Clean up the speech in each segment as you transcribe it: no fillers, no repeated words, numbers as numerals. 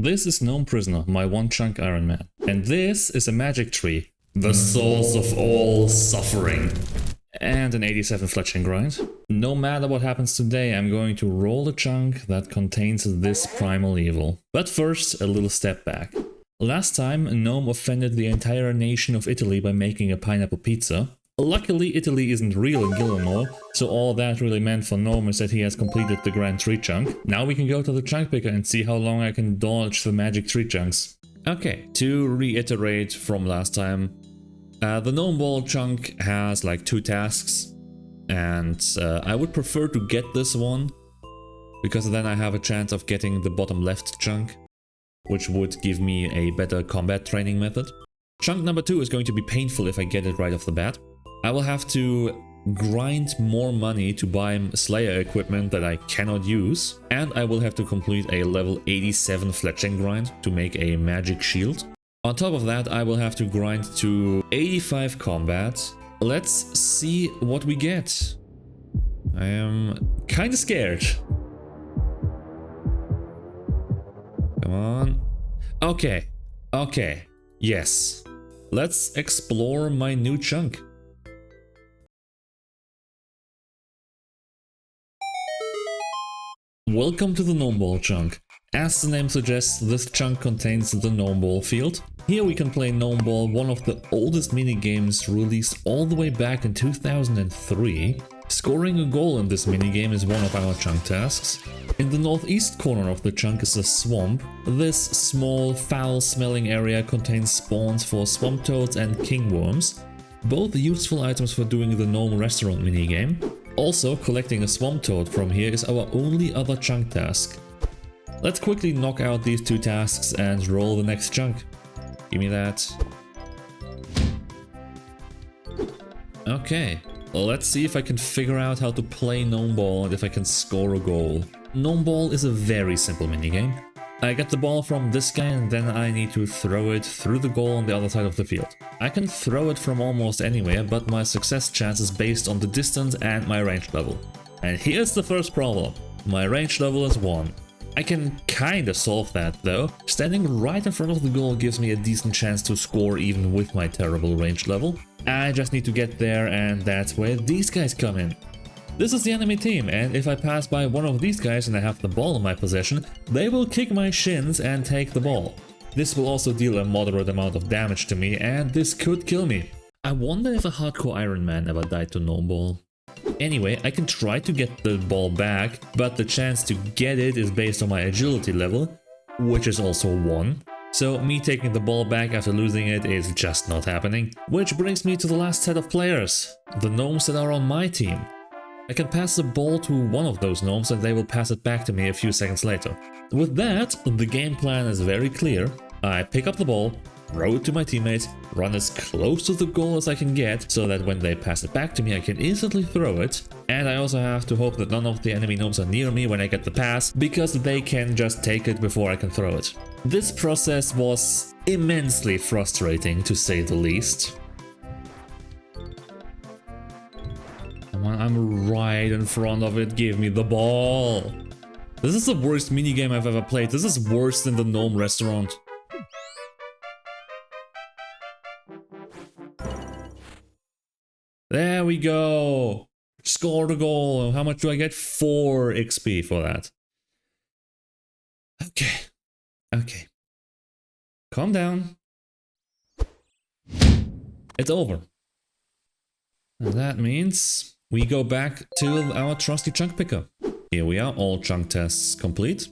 This is Gnome Prisoner, my one chunk Iron Man. And this is a magic tree, the source of all suffering. And an 87 fletching grind. No matter what happens today, I'm going to roll a chunk that contains this primal evil. But first, a little step back. Last time, Gnome offended the entire nation of Italy by making a pineapple pizza. Luckily, Italy isn't real in Gilmore, so all that really meant for Gnome is that he has completed the Grand Tree Chunk. Now we can go to the chunk picker and see how long I can dodge the magic tree chunks. Okay, to reiterate from last time, the Gnome Ball chunk has like 2 tasks, and I would prefer to get this one, because then I have a chance of getting the bottom left chunk, which would give me a better combat training method. Chunk number 2 is going to be painful if I get it right off the bat. I will have to grind more money to buy Slayer equipment that I cannot use, and I will have to complete a level 87 fletching grind to make a magic shield. On top of that, I will have to grind to 85 combat. Let's see what we get. I am kinda scared. Come on. Okay, yes. Let's explore my new chunk. Welcome to the Gnome Ball chunk. As the name suggests, this chunk contains the Gnome Ball field. Here we can play Gnome Ball, one of the oldest minigames released all the way back in 2003. Scoring a goal in this minigame is one of our chunk tasks. In the northeast corner of the chunk is a swamp. This small, foul-smelling area contains spawns for swamp toads and kingworms, both useful items for doing the gnome restaurant minigame. Also, collecting a swamp toad from here is our only other chunk task. Let's quickly knock out these 2 tasks and roll the next chunk. Give me that. Okay, well, let's see if I can figure out how to play Gnome Ball and if I can score a goal. Gnome Ball is a very simple minigame. I get the ball from this guy and then I need to throw it through the goal on the other side of the field. I can throw it from almost anywhere, but my success chance is based on the distance and my range level. And here's the first problem. My range level is 1. I can kinda solve that though. Standing right in front of the goal gives me a decent chance to score even with my terrible range level. I just need to get there, and that's where these guys come in. This is the enemy team, and if I pass by one of these guys and I have the ball in my possession, they will kick my shins and take the ball. This will also deal a moderate amount of damage to me, and this could kill me. I wonder if a hardcore Iron Man ever died to Gnome Ball. Anyway, I can try to get the ball back, but the chance to get it is based on my agility level, which is also 1. So me taking the ball back after losing it is just not happening. Which brings me to the last set of players, the gnomes that are on my team. I can pass the ball to one of those gnomes and they will pass it back to me a few seconds later. With that, the game plan is very clear. I pick up the ball, throw it to my teammates, run as close to the goal as I can get, so that when they pass it back to me I can instantly throw it. And I also have to hope that none of the enemy gnomes are near me when I get the pass, because they can just take it before I can throw it. This process was immensely frustrating, to say the least. I'm right in front of it, give me the ball! This is the worst minigame I've ever played. This is worse than the Gnome Restaurant. There we go! Scored a goal! How much do I get? 4 XP for that. Okay. Calm down. It's over. And that means we go back to our trusty chunk picker. Here we are, all chunk tests complete.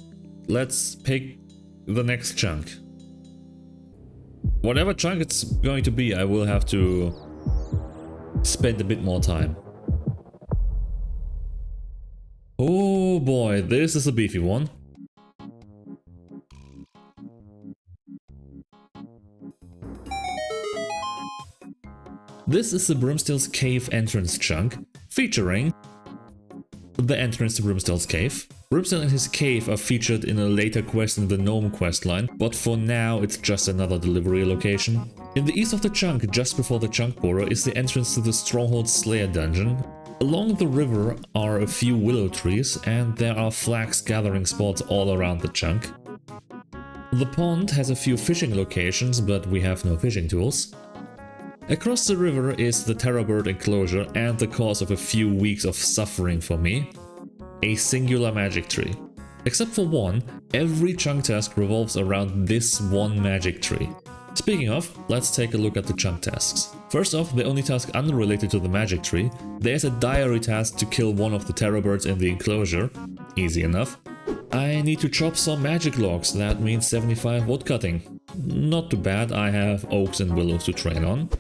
Let's pick the next chunk. Whatever chunk it's going to be, I will have to spend a bit more time. Oh boy, this is a beefy one. This is the Brimstill's Cave entrance chunk, featuring the entrance to Brimstill's Cave. Brimstill and his cave are featured in a later quest in the Gnome questline, but for now it's just another delivery location. In the east of the chunk, just before the chunk border, is the entrance to the Stronghold Slayer dungeon. Along the river are a few willow trees, and there are flax gathering spots all around the chunk. The pond has a few fishing locations, but we have no fishing tools. Across the river is the terror bird enclosure and the cause of a few weeks of suffering for me. A singular magic tree. Except for one, every chunk task revolves around this one magic tree. Speaking of, let's take a look at the chunk tasks. First off, the only task unrelated to the magic tree, there's a diary task to kill one of the terror birds in the enclosure. Easy enough. I need to chop some magic logs, that means 75 wood cutting. Not too bad, I have oaks and willows to train on.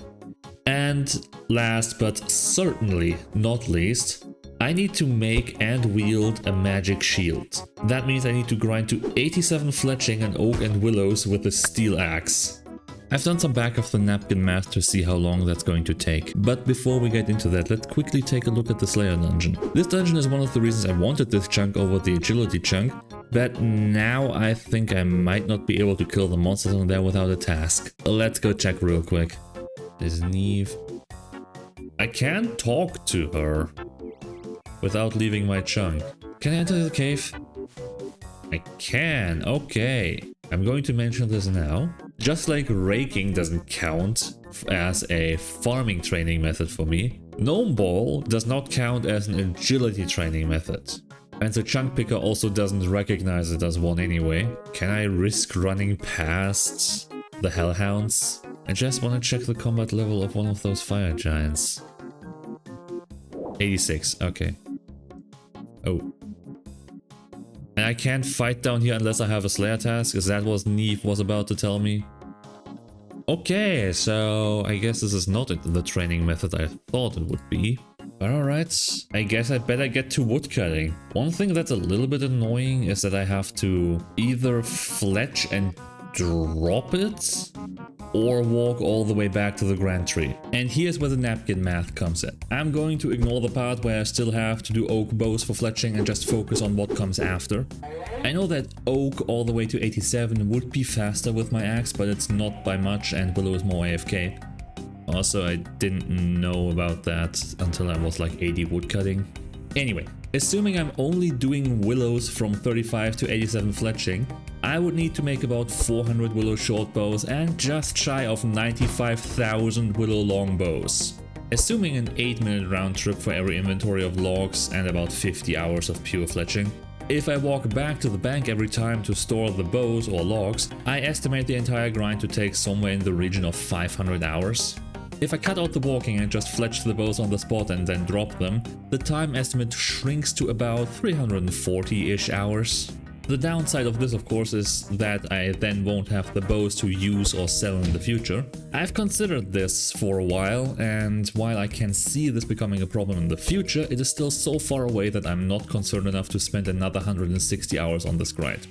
And last but certainly not least, I need to make and wield a magic shield. That means I need to grind to 87 fletching and oak and willows with a steel axe. I've done some back of the napkin math to see how long that's going to take. But before we get into that, let's quickly take a look at the Slayer dungeon. This dungeon is one of the reasons I wanted this chunk over the agility chunk, but now I think I might not be able to kill the monsters on there without a task. Let's go check real quick. There's Neve. I can't talk to her without leaving my chunk. Can I enter the cave? I can, okay. I'm going to mention this now. Just like Raking doesn't count as a farming training method for me, Gnome Ball does not count as an agility training method. And the chunk picker also doesn't recognize it as one anyway. Can I risk running past the Hellhounds? I just want to check the combat level of one of those fire giants. 86, okay. Oh. And I can't fight down here unless I have a Slayer task? Is that what Neve was about to tell me? Okay, so I guess this is not the training method I thought it would be. But alright, I guess I better get to woodcutting. One thing that's a little bit annoying is that I have to either fletch and drop it or walk all the way back to the Grand Tree. And here's where the napkin math comes in. I'm going to ignore the part where I still have to do oak bows for fletching and just focus on what comes after. I know that oak all the way to 87 would be faster with my axe, but it's not by much and willow is more AFK. Also, I didn't know about that until I was like 80 woodcutting. Anyway, assuming I'm only doing willows from 35 to 87 fletching, I would need to make about 400 willow short bows and just shy of 95,000 willow long bows. Assuming an 8-minute round trip for every inventory of logs and about 50 hours of pure fletching. If I walk back to the bank every time to store the bows or logs, I estimate the entire grind to take somewhere in the region of 500 hours. If I cut out the walking and just fletch the bows on the spot and then drop them, the time estimate shrinks to about 340-ish hours. The downside of this, of course, is that I then won't have the bows to use or sell in the future. I've considered this for a while, and while I can see this becoming a problem in the future, it is still so far away that I'm not concerned enough to spend another 160 hours on this grind.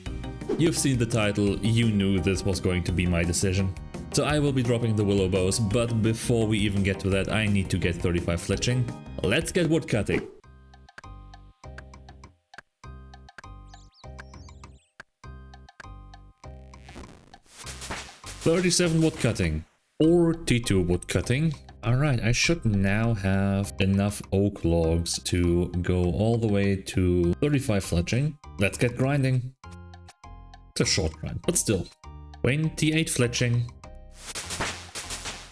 You've seen the title, you knew this was going to be my decision. So I will be dropping the willow bows, but before we even get to that, I need to get 35 fletching. Let's get woodcutting. $37 woodcutting, 42 woodcutting. Alright, I should now have enough oak logs to go all the way to 35 fletching. Let's get grinding. It's a short grind, but still. 28 fletching,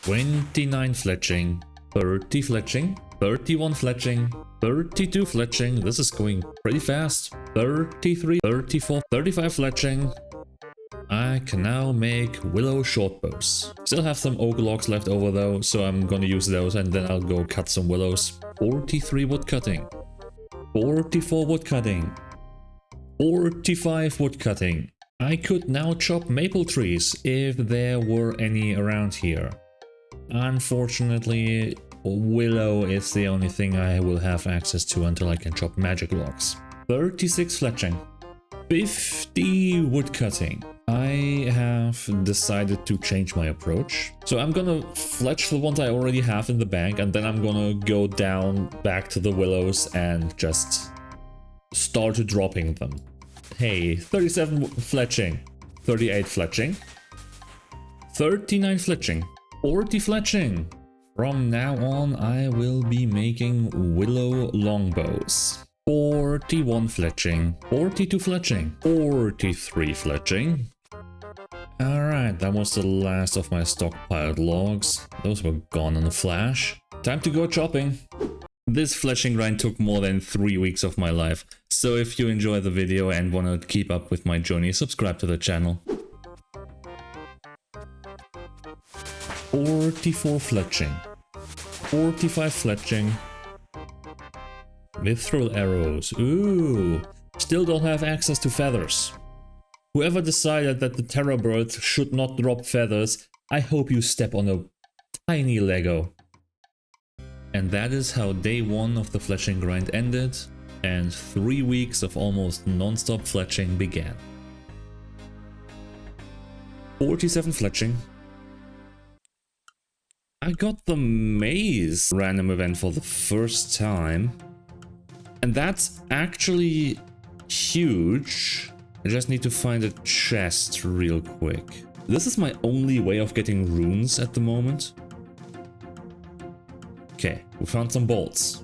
29 fletching, 30 fletching, 31 fletching, 32 fletching. This is going pretty fast. 33, 34, 35 fletching. I can now make willow short bows. Still have some oak logs left over though, so I'm gonna use those and then I'll go cut some willows. 43 wood cutting, 44 wood cutting, 45 wood cutting. I could now chop maple trees if there were any around here. Unfortunately, willow is the only thing I will have access to until I can chop magic logs. 36 fletching, 50 wood cutting. I have decided to change my approach. So I'm gonna fletch the ones I already have in the bank and then I'm gonna go down back to the willows and just start dropping them. Hey, 37 fletching, 38 fletching, 39 fletching, 40 fletching. From now on I will be making willow longbows. 41 fletching, 42 fletching, 43 fletching, Alright, that was the last of my stockpiled logs. Those were gone in a flash. Time to go chopping. This fletching grind took more than 3 weeks of my life, so if you enjoyed the video and want to keep up with my journey, subscribe to the channel. 44 fletching. 45 fletching. Mithril arrows. Ooh! Still don't have access to feathers. Whoever decided that the terror bird should not drop feathers, I hope you step on a tiny Lego. And that is how day 1 of the fletching grind ended, and 3 weeks of almost non-stop fletching began. 47 fletching. I got the maze random event for the first time, and that's actually huge. I just need to find a chest real quick. This is my only way of getting runes at the moment. Okay, we found some bolts.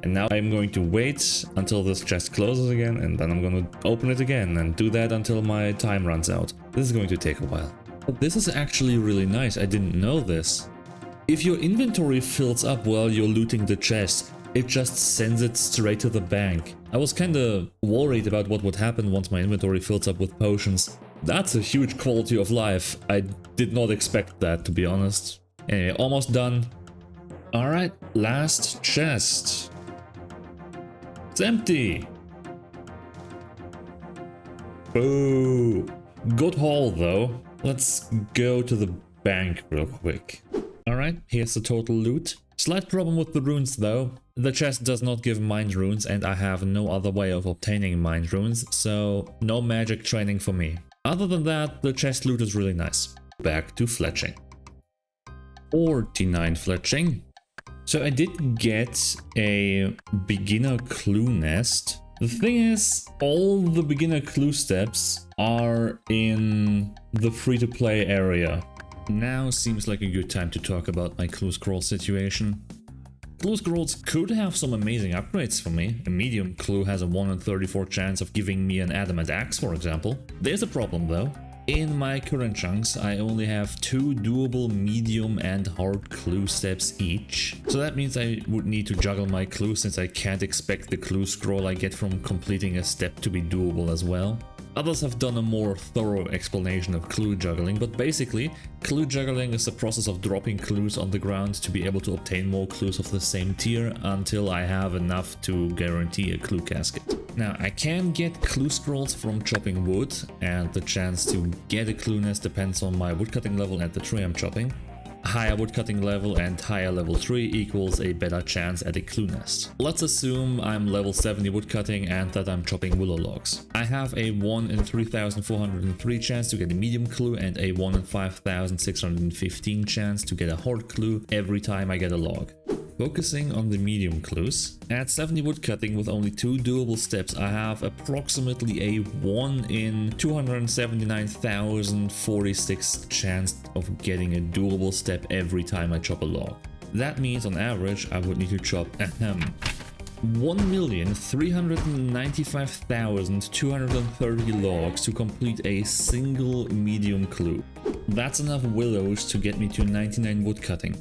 And now I'm going to wait until this chest closes again, and then I'm going to open it again and do that until my time runs out. This is going to take a while. But this is actually really nice, I didn't know this. If your inventory fills up while you're looting the chest, it just sends it straight to the bank. I was kinda worried about what would happen once my inventory fills up with potions. That's a huge quality of life. I did not expect that, to be honest. Anyway, almost done. Alright, last chest. It's empty. Boo. Good haul though. Let's go to the bank real quick. Alright, here's the total loot. Slight problem with the runes though. The chest does not give mind runes and I have no other way of obtaining mind runes, so no magic training for me. Other than that, the chest loot is really nice. Back to fletching. 49 fletching. So I did get a beginner clue nest. The thing is, all the beginner clue steps are in the free-to-play area. Now seems like a good time to talk about my clue scroll situation. Clue scrolls could have some amazing upgrades for me. A medium clue has a 1 in 34 chance of giving me an adamant axe, for example. There's a problem though. In my current chunks, I only have 2 doable medium and hard clue steps each. So that means I would need to juggle my clues since I can't expect the clue scroll I get from completing a step to be doable as well. Others have done a more thorough explanation of clue juggling, but basically, clue juggling is the process of dropping clues on the ground to be able to obtain more clues of the same tier until I have enough to guarantee a clue casket. Now, I can get clue scrolls from chopping wood, and the chance to get a clue nest depends on my woodcutting level and the tree I'm chopping. Higher woodcutting level and higher level tree equals a better chance at a clue nest. Let's assume I'm level 70 woodcutting and that I'm chopping willow logs. I have a 1 in 3403 chance to get a medium clue and a 1 in 5615 chance to get a hard clue every time I get a log. Focusing on the medium clues, at 70 woodcutting with only 2 doable steps, I have approximately a 1 in 279,046 chance of getting a doable step every time I chop a log. That means on average I would need to chop 1,395,230 logs to complete a single medium clue. That's enough willows to get me to 99 woodcutting.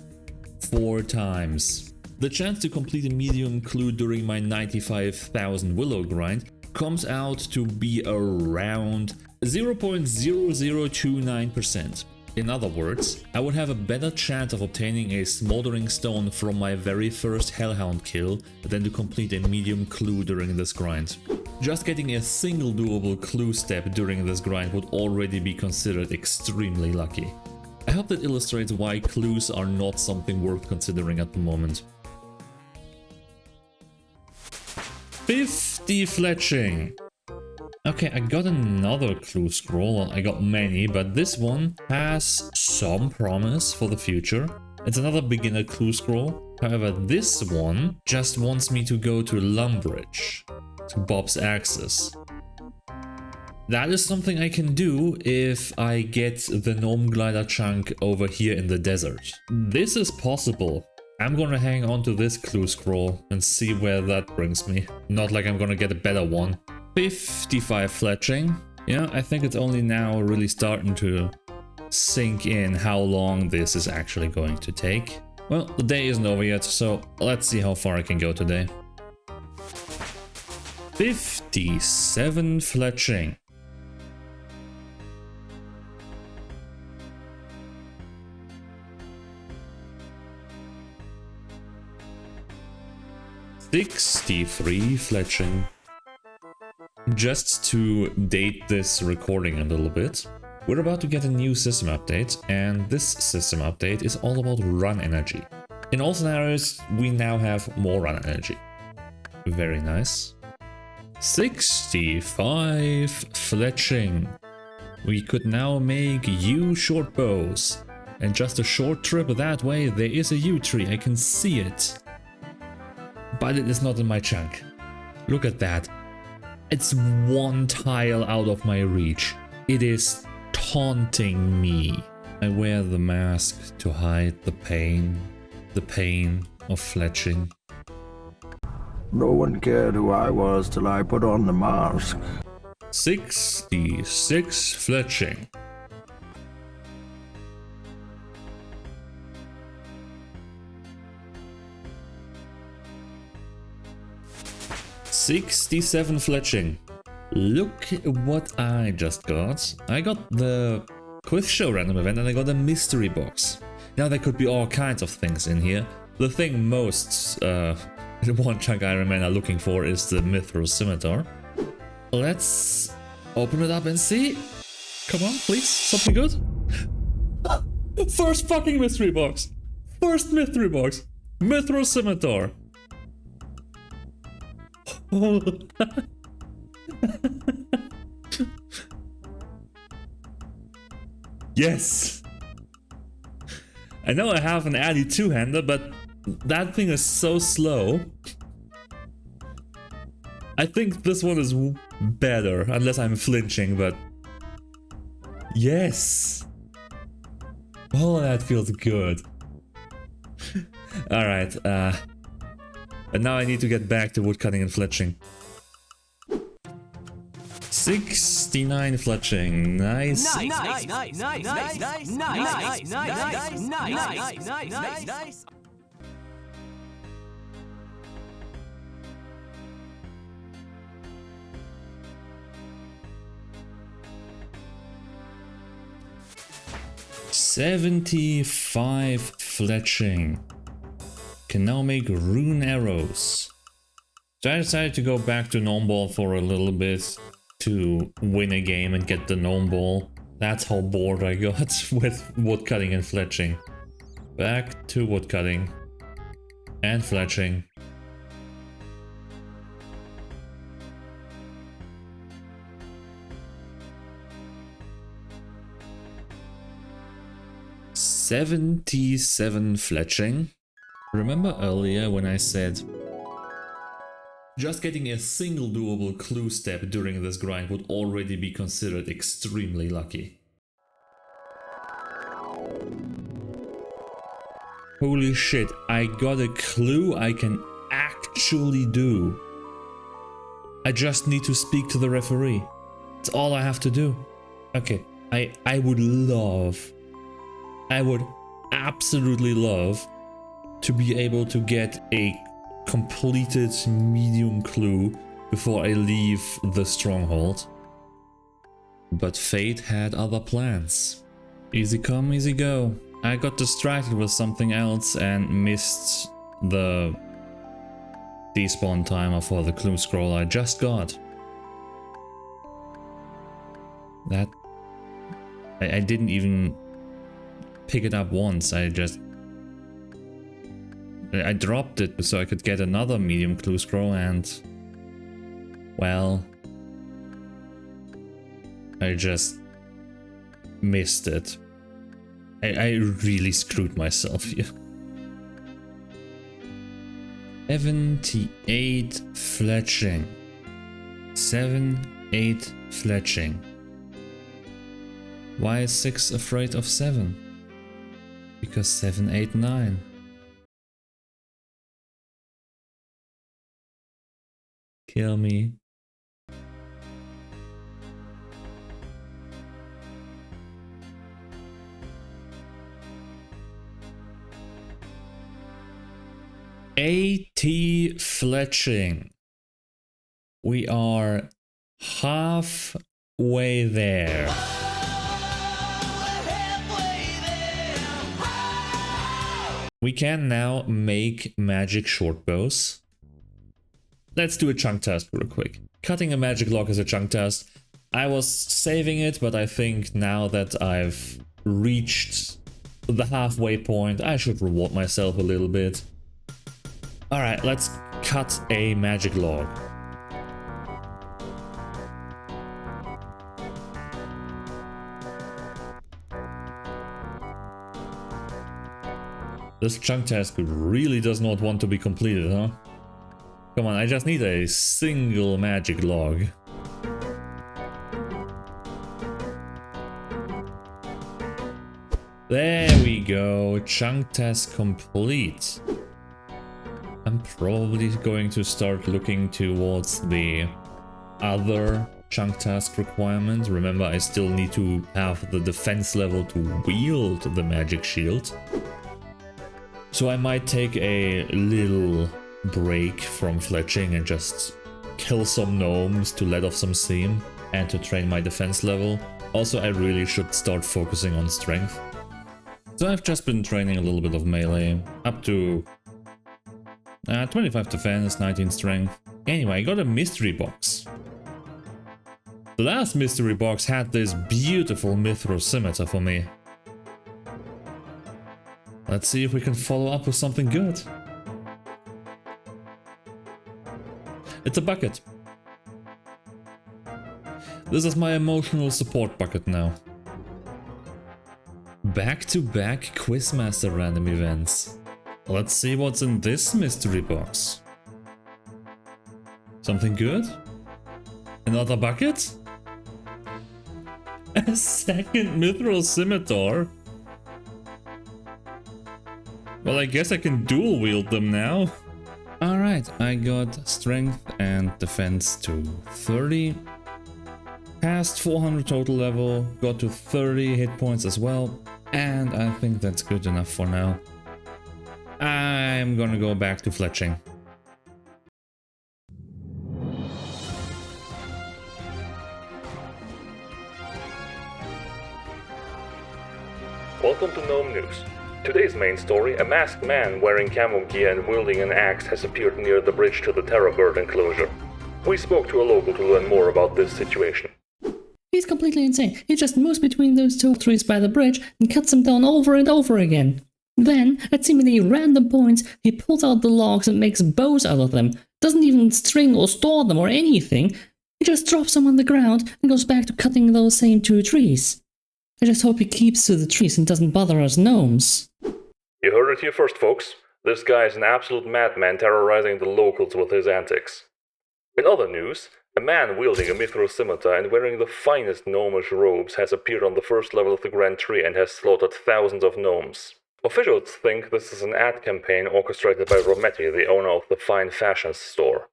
4 times. The chance to complete a medium clue during my 95,000 willow grind comes out to be around 0.0029%. In other words, I would have a better chance of obtaining a Smoldering Stone from my very first Hellhound kill than to complete a medium clue during this grind. Just getting a single doable clue step during this grind would already be considered extremely lucky. I hope that illustrates why clues are not something worth considering at the moment. 50 fletching. Okay, I got another clue scroll. Well, I got many, but this one has some promise for the future. It's another beginner clue scroll. However, this one just wants me to go to Lumbridge, to Bob's Axis. That is something I can do if I get the Gnome Glider chunk over here in the desert. This is possible. I'm gonna hang on to this clue scroll and see where that brings me. Not like I'm gonna get a better one. 55 fletching. Yeah, I think it's only now really starting to sink in how long this is actually going to take. Well, the day isn't over yet, so let's see how far I can go today. 57 fletching. $63 fletching. Just to date this recording a little bit, we're about to get a new system update, and this system update is all about run energy. In all scenarios, we now have more run energy. Very nice. 65 fletching. We could now make yew short bows. And just a short trip that way, there is a yew tree, I can see it. But it is not in my chunk. Look at that. It's one tile out of my reach. It is taunting me. I wear the mask to hide the pain of fletching. No one cared who I was till I put on the mask. 66 fletching. $67 fletching. Look what I just got. I got the quiz show random event and I got a mystery box. Now there could be all kinds of things in here. The thing most one chunk Iron Man are looking for is the Mithril Scimitar. Let's open it up and see. Come on, please, something good. First fucking mystery box. First mystery box. Mithril Scimitar. Yes! I know I have an Addy two-hander, but that thing is so slow. I think this one is better, unless I'm flinching, but... Yes! Oh, that feels good. Alright, but now I need to get back to woodcutting and fletching. 69 fletching, nice. Nice, nice, nice, nice, nice, nice, nice, nice, nice, nice. $75 fletching. Can now make rune arrows. So I decided to go back to Gnome Ball for a little bit to win a game and get the Gnome Ball. That's how bored I got with woodcutting and fletching. Back to woodcutting and fletching. $77 fletching. Remember earlier when I said just getting a single doable clue step during this grind would already be considered extremely lucky? Holy shit, I got a clue I can actually do. I just need to speak to the referee. That's all I have to do. Okay, I would absolutely love to be able to get a completed medium clue before I leave the stronghold. But fate had other plans. Easy come, easy go. I got distracted with something else and missed the despawn timer for the clue scroll I just got. That... I didn't even pick it up once, I dropped it so I could get another medium clue scroll and... well... I just... missed it. I really screwed myself here. 78 fletching. 8 fletching. Why is 6 afraid of 7? Because 7, 8, 9. Kill me. 80 fletching. We are halfway there. We can now make magic short bows. Let's do a chunk task real quick. Cutting a magic log is a chunk task. I was saving it, but I think now that I've reached the halfway point, I should reward myself a little bit. Alright, let's cut a magic log. This chunk task really does not want to be completed, huh? Come on, I just need a single magic log. There we go, chunk task complete. I'm probably going to start looking towards the other chunk task requirement. Remember, I still need to have the defense level to wield the magic shield. So I might take a little break from fletching and just kill some gnomes to let off some steam and to train my defense level. Also, I really should start focusing on strength. So I've just been training a little bit of melee, up to 25 defense, 19 strength. Anyway, I got a mystery box. The last mystery box had this beautiful mithril scimitar for me. Let's see if we can follow up with something good. It's a bucket. This is my emotional support bucket now. Back-to-back Quizmaster random events. Let's see what's in this mystery box. Something good? Another bucket? A second mithril scimitar? Well, I guess I can dual wield them now. Alright, I got strength and defense to 30. Passed 400 total level, got to 30 hit points as well. And I think that's good enough for now. I'm gonna go back to fletching. Welcome to Gnome News. Today's main story, a masked man wearing camo gear and wielding an axe has appeared near the bridge to the Terror Bird enclosure. We spoke to a local to learn more about this situation. He's completely insane. He just moves between those two trees by the bridge and cuts them down over and over again. Then, at seemingly random points, he pulls out the logs and makes bows out of them. Doesn't even string or store them or anything. He just drops them on the ground and goes back to cutting those same two trees. I just hope he keeps to the trees and doesn't bother us gnomes. You heard it here first, folks. This guy is an absolute madman terrorizing the locals with his antics. In other news, a man wielding a mithril scimitar and wearing the finest gnomish robes has appeared on the first level of the Grand Tree and has slaughtered thousands of gnomes. Officials think this is an ad campaign orchestrated by Rometti, the owner of the fine fashions store.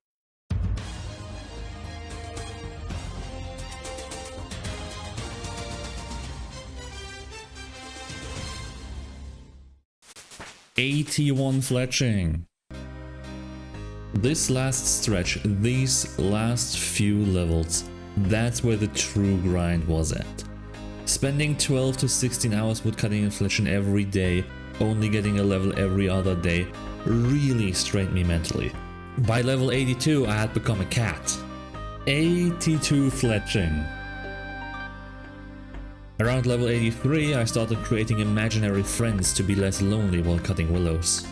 $81 fletching. This last stretch, these last few levels, that's where the true grind was at. Spending 12 to 16 hours woodcutting and fletching every day, only getting a level every other day, really strained me mentally. By level 82 I had become a cat. 82 fletching. Around level 83 I started creating imaginary friends to be less lonely while cutting willows.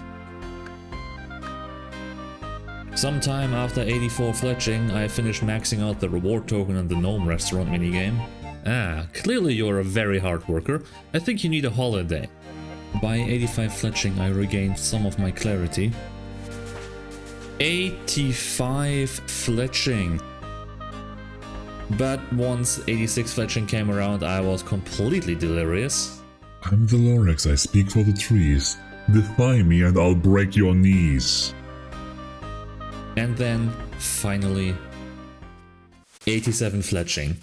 Sometime after 84 fletching, I finished maxing out the reward token on the Gnome Restaurant minigame. Ah, clearly you're a very hard worker. I think you need a holiday. By 85 fletching, I regained some of my clarity. 85 fletching. But once 86 fletching came around, I was completely delirious. I'm the Lorax, I speak for the trees. Defy me and I'll break your knees. And then, finally, 87 fletching.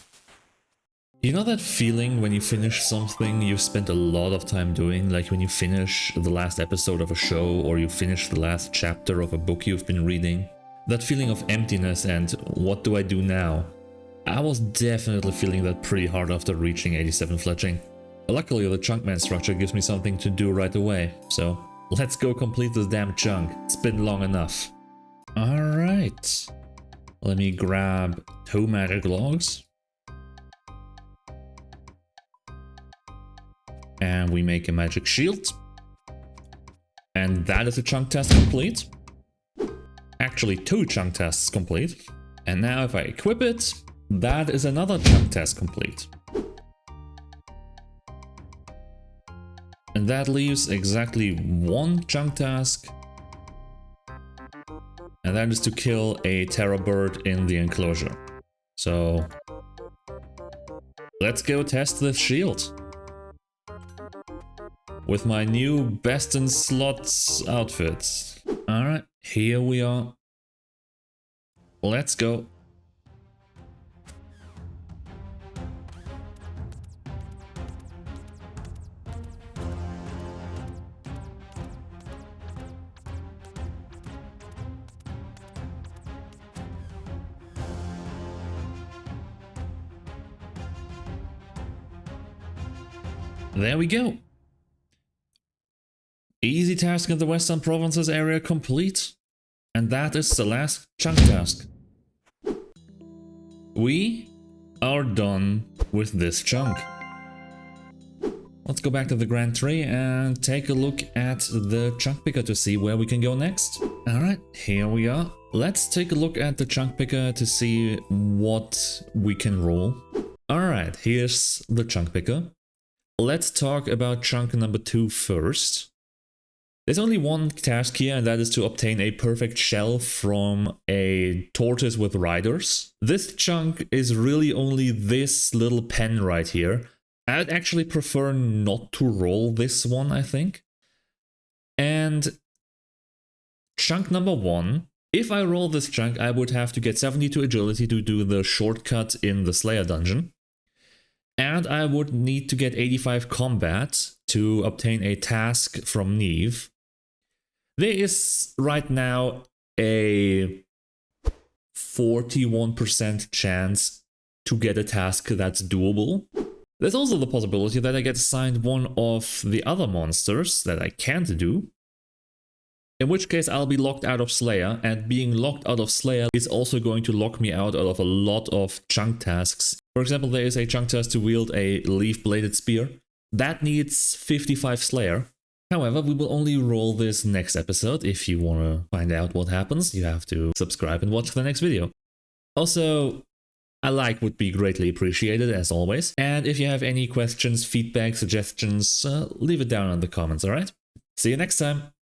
You know that feeling when you finish something you've spent a lot of time doing, like when you finish the last episode of a show or you finish the last chapter of a book you've been reading? That feeling of emptiness and what do I do now? I was definitely feeling that pretty hard after reaching 87 fletching. Luckily the Chunkman structure gives me something to do right away, so let's go complete this damn chunk. It's been long enough. Alright. Let me grab 2 magic logs. And we make a magic shield. And that is a chunk test complete. Actually 2 chunk tests complete. And now if I equip it, that is another chunk test complete. And that leaves exactly 1 chunk task. And that is to kill a terror bird in the enclosure. So let's go test this shield. With my new best in slots outfits. Alright, here we are. Let's go. There we go. Easy task in the Western Provinces area complete. And that is the last chunk task. We are done with this chunk. Let's go back to the Grand Tree and take a look at the chunk picker to see where we can go next. Alright, here we are. Let's take a look at the chunk picker to see what we can roll. Alright, here's the chunk picker. Let's talk about chunk number 2 first. There's only one task here, and that is to obtain a perfect shell from a tortoise with riders. This chunk is really only this little pen right here. I'd actually prefer not to roll this one, I think. And chunk number 1, if I roll this chunk, I would have to get 72 agility to do the shortcut in the Slayer dungeon. And I would need to get 85 combat to obtain a task from Neve. There is right now a 41% chance to get a task that's doable. There's also the possibility that I get assigned one of the other monsters that I can't do. In which case I'll be locked out of Slayer, and being locked out of Slayer is also going to lock me out of a lot of chunk tasks. For example, there is a chunk task to wield a leaf-bladed spear. That needs 55 Slayer. However, we will only roll this next episode. If you want to find out what happens, you have to subscribe and watch the next video. Also, a like would be greatly appreciated, as always. And if you have any questions, feedback, suggestions, leave it down in the comments, alright? See you next time!